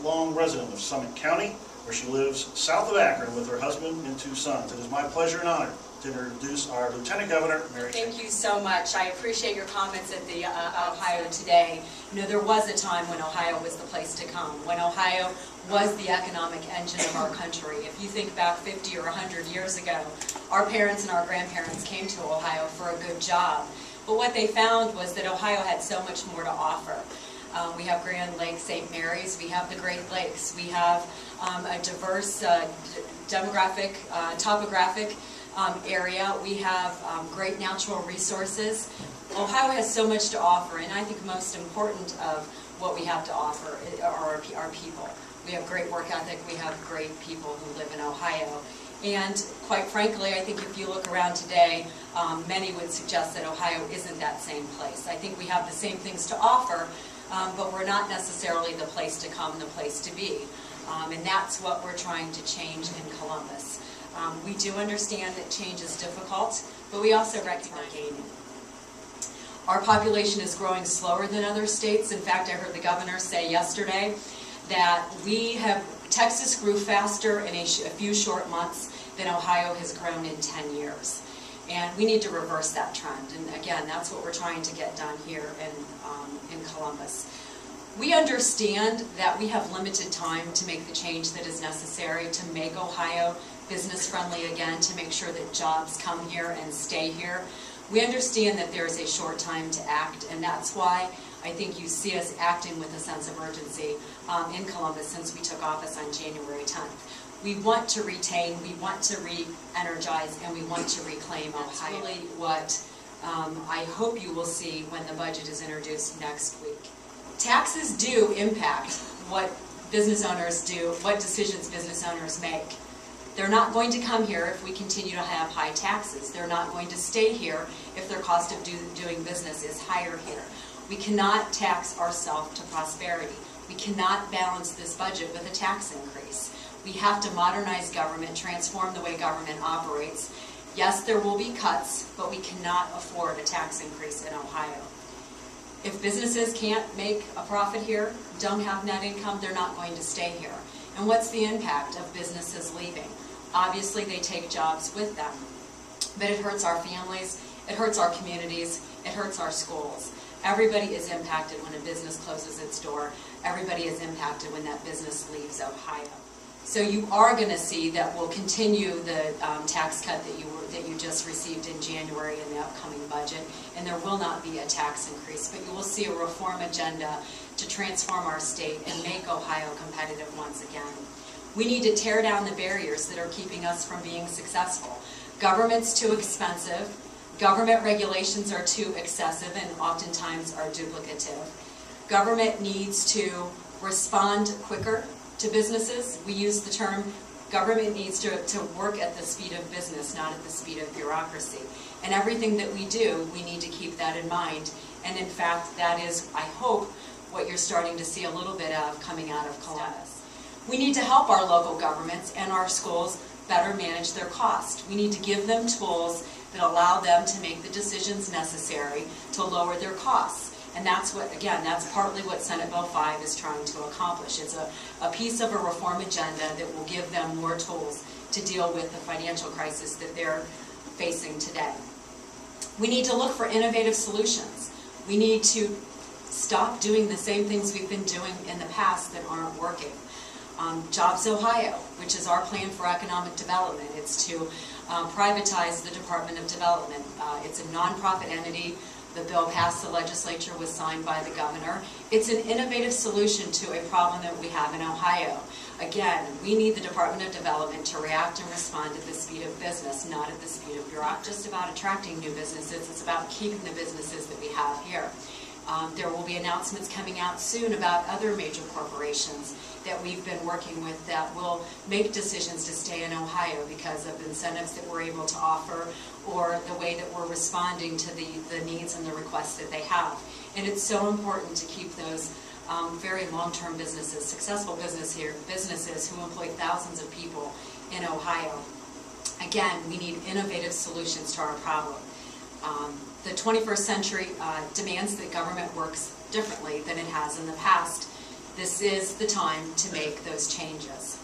Long resident of Summit County, where she lives south of Akron with her husband and 2 sons. It is my pleasure and honor to introduce our Lieutenant Governor, Mary. Thank you so much. I appreciate your comments at the Ohio Today. You know, there was a time when Ohio was the place to come, when Ohio was the economic engine of our country. If you think back 50 or 100 years ago, our parents and our grandparents came to Ohio for a good job. But what they found was that Ohio had so much more to offer. We have Grand Lake St. Mary's, we have the Great Lakes, we have a diverse demographic, topographic area, we have great natural resources. Ohio has so much to offer, and I think most important of what we have to offer are our people. We have great work ethic, we have great people who live in Ohio. And quite frankly, I think if you look around today, many would suggest that Ohio isn't that same place. I think we have the same things to offer, but we're not necessarily the place to come, the place to be. And that's what we're trying to change in Columbus. We do understand that change is difficult, but we also recognize gaining. Our population is growing slower than other states. In fact, I heard the governor say yesterday that Texas grew faster in a few short months than Ohio has grown in 10 years. And we need to reverse that trend. And again, that's what we're trying to get done here in Columbus. We understand that we have limited time to make the change that is necessary to make Ohio business friendly again, to make sure that jobs come here and stay here. We understand that there is a short time to act, and that's why I think you see us acting with a sense of urgency in Columbus since we took office on January 10th. We want to retain, we want to re-energize, and we want to reclaim Ohio. That's really what I hope you will see when the budget is introduced next week. Taxes do impact what business owners do, what decisions business owners make. They're not going to come here if we continue to have high taxes. They're not going to stay here if their cost of doing business is higher here. We cannot tax ourselves to prosperity. We cannot balance this budget with a tax increase. We have to modernize government, transform the way government operates. Yes, there will be cuts, but we cannot afford a tax increase in Ohio. If businesses can't make a profit here, don't have net income, they're not going to stay here. And what's the impact of businesses leaving? Obviously, they take jobs with them, but it hurts our families, it hurts our communities, it hurts our schools. Everybody is impacted when a business closes its door. Everybody is impacted when that business leaves Ohio. So you are going to see that we'll continue the tax cut that you just received in January in the upcoming budget, and there will not be a tax increase, but you will see a reform agenda to transform our state and make Ohio competitive once again. We need to tear down the barriers that are keeping us from being successful. Government's too expensive. Government regulations are too excessive and oftentimes are duplicative. Government needs to respond quicker to businesses. We use the term government needs to work at the speed of business, not at the speed of bureaucracy. And everything that we do, we need to keep that in mind. And in fact, that is, I hope, what you're starting to see a little bit of coming out of Columbus. We need to help our local governments and our schools better manage their cost. We need to give them tools that allow them to make the decisions necessary to lower their costs. And that's what, again, that's partly what Senate Bill 5 is trying to accomplish. It's a piece of a reform agenda that will give them more tools to deal with the financial crisis that they're facing today. We need to look for innovative solutions. We need to stop doing the same things we've been doing in the past that aren't working. Jobs Ohio, which is our plan for economic development. It's to privatize the Department of Development. It's a nonprofit entity. The bill passed the legislature, was signed by the governor. It's an innovative solution to a problem that we have in Ohio. Again, we need the Department of Development to react and respond at the speed of business, not at the speed of bureaucracy. Not just about attracting new businesses, it's about keeping the businesses that we have here. There will be announcements coming out soon about other major corporations that we've been working with that will make decisions to stay in Ohio because of incentives that we're able to offer or the way that we're responding to the needs and the requests that they have. And it's so important to keep those very long-term businesses, successful businesses who employ thousands of people in Ohio. Again, we need innovative solutions to our problem. The 21st century demands that government works differently than it has in the past. This is the time to make those changes.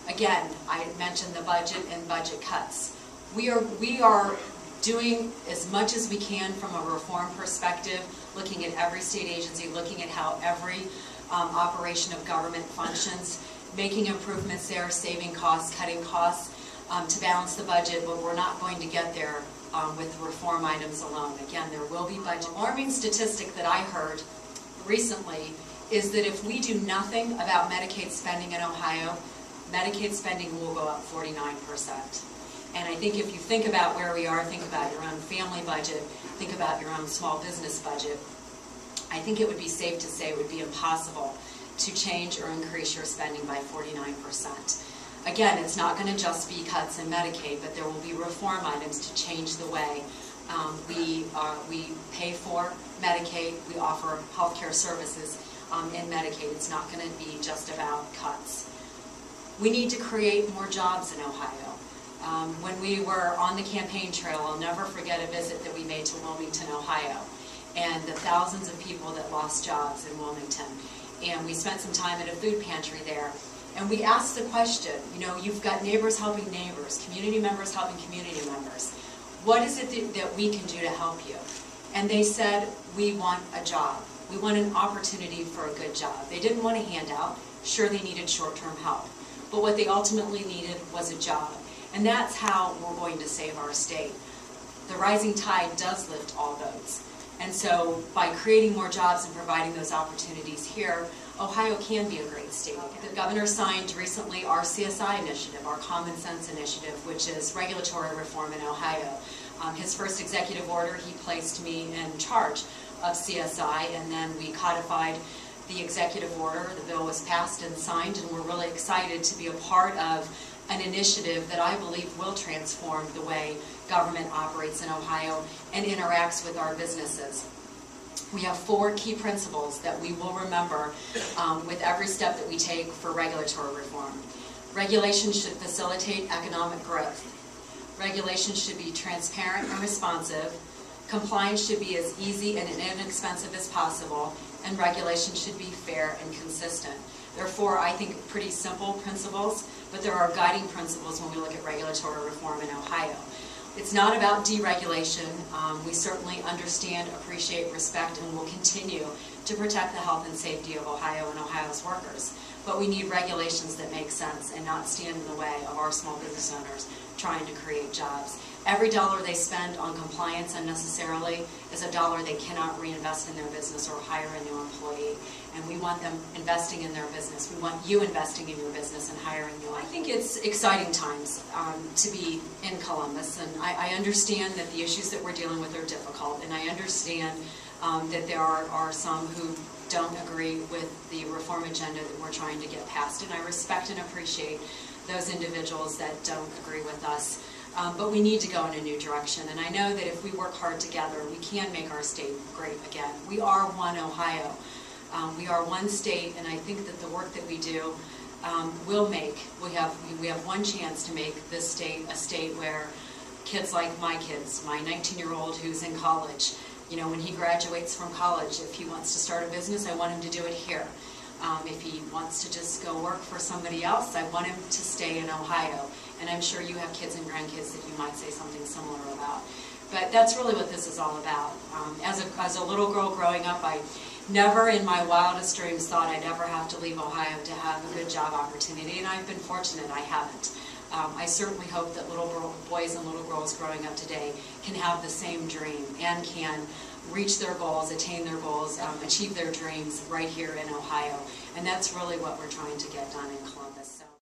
Again, I mentioned the budget and budget cuts. We are doing as much as we can from a reform perspective, looking at every state agency, looking at how every operation of government functions, making improvements there, saving costs, cutting costs to balance the budget, but we're not going to get there with reform items alone. Again, there will be budget. An alarming statistic that I heard recently is that if we do nothing about Medicaid spending in Ohio, Medicaid spending will go up 49%. And I think if you think about where we are, think about your own family budget, think about your own small business budget, I think it would be safe to say it would be impossible to change or increase your spending by 49%. Again, it's not going to just be cuts in Medicaid, but there will be reform items to change the way we pay for Medicaid, we offer health care services in Medicaid. It's not going to be just about cuts. We need to create more jobs in Ohio. When we were on the campaign trail, I'll never forget a visit that we made to Wilmington, Ohio, and the thousands of people that lost jobs in Wilmington. And we spent some time at a food pantry there, and we asked the question, you know, you've got neighbors helping neighbors, community members helping community members. What is it that we can do to help you? And they said, we want a job. We want an opportunity for a good job. They didn't want a handout. Sure, they needed short-term help. But what they ultimately needed was a job. And that's how we're going to save our state. The rising tide does lift all boats. And so by creating more jobs and providing those opportunities here, Ohio can be a great state. The governor signed recently our CSI initiative, our Common Sense initiative, which is regulatory reform in Ohio. His first executive order, he placed me in charge of CSI, and then we codified the executive order. The bill was passed and signed, and we're really excited to be a part of an initiative that I believe will transform the way government operates in Ohio and interacts with our businesses. We have 4 key principles that we will remember with every step that we take for regulatory reform. Regulation should facilitate economic growth. Regulation should be transparent and responsive. Compliance should be as easy and inexpensive as possible, and regulation should be fair and consistent. There are 4, I think, pretty simple principles, but there are guiding principles when we look at regulatory reform in Ohio. It's not about deregulation. We certainly understand, appreciate, respect, and will continue to protect the health and safety of Ohio and Ohio's workers. But we need regulations that make sense and not stand in the way of our small business owners trying to create jobs. Every dollar they spend on compliance unnecessarily is a dollar they cannot reinvest in their business or hire a new employee. And we want them investing in their business. We want you investing in your business and hiring you. I think it's exciting times to be in Columbus, and I understand that the issues that we're dealing with are difficult, and I understand that there are some who don't agree with the reform agenda that we're trying to get passed, and I respect and appreciate those individuals that don't agree with us. But we need to go in a new direction, and I know that if we work hard together, we can make our state great again. We are one Ohio. We are one state, and I think that the work that we do will make, we have one chance to make this state a state where kids like my kids, my 19-year-old who's in college, you know, when he graduates from college, if he wants to start a business, I want him to do it here. If he wants to just go work for somebody else, I want him to stay in Ohio. And I'm sure you have kids and grandkids that you might say something similar about. But that's really what this is all about. As a little girl growing up, I never in my wildest dreams thought I'd ever have to leave Ohio to have a good job opportunity, and I've been fortunate I haven't. I certainly hope that little boys and little girls growing up today can have the same dream and can reach their goals, attain their goals, achieve their dreams right here in Ohio. And that's really what we're trying to get done in Columbus. So.